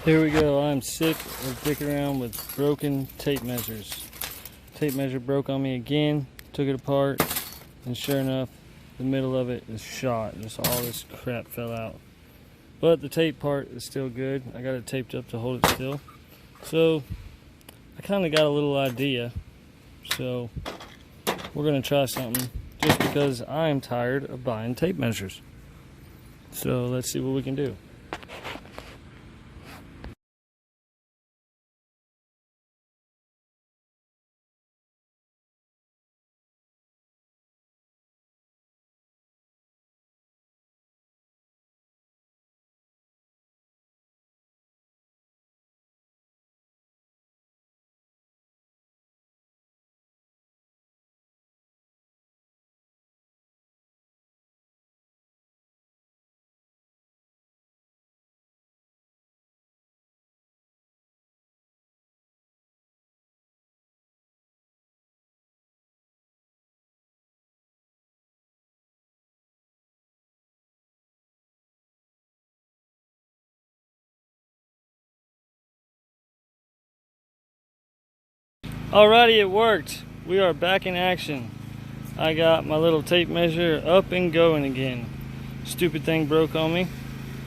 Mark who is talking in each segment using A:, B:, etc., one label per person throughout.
A: Here we go. I'm sick of dicking around with broken tape measures. Tape measure broke on me again. Took it apart, and sure enough, the middle of it is shot. Just all this crap fell out. But the tape part is still good. I got it taped up to hold it still. So I kind of got a little idea. So we're gonna try something just because I'm tired of buying tape measures. So let's see what we can do. Alrighty, it worked. We are back in action. I got my little tape measure up and going again. Stupid thing broke on me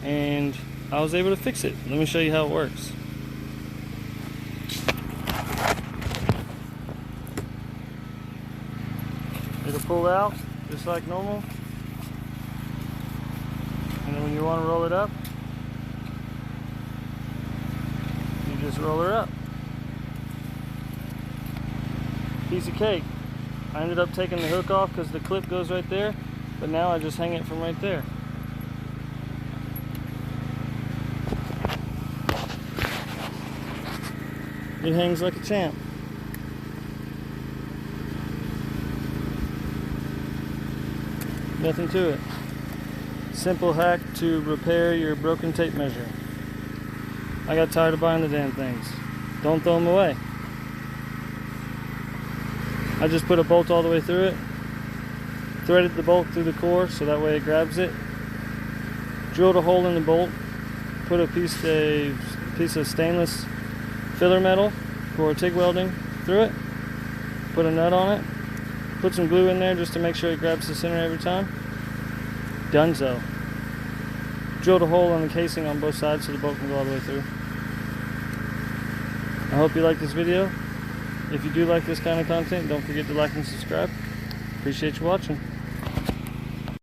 A: and I was able to fix it. Let me show you how it works. It'll pull out just like normal. And then when you want to roll it up, you just roll her up. Piece of cake. I ended up taking the hook off because the clip goes right there, but now I just hang it from right there. It hangs like a champ. Nothing to it. Simple hack to repair your broken tape measure. I got tired of buying the damn things. Don't throw them away. I just put a bolt all the way through it, threaded the bolt through the core so that way it grabs it, drilled a hole in the bolt, put a piece of stainless filler metal for TIG welding through it, put a nut on it, put some glue in there just to make sure it grabs the center every time. Donezo. Drilled a hole in the casing on both sides so the bolt can go all the way through. I hope you like this video. If you do like this kind of content, don't forget to like and subscribe. Appreciate you watching.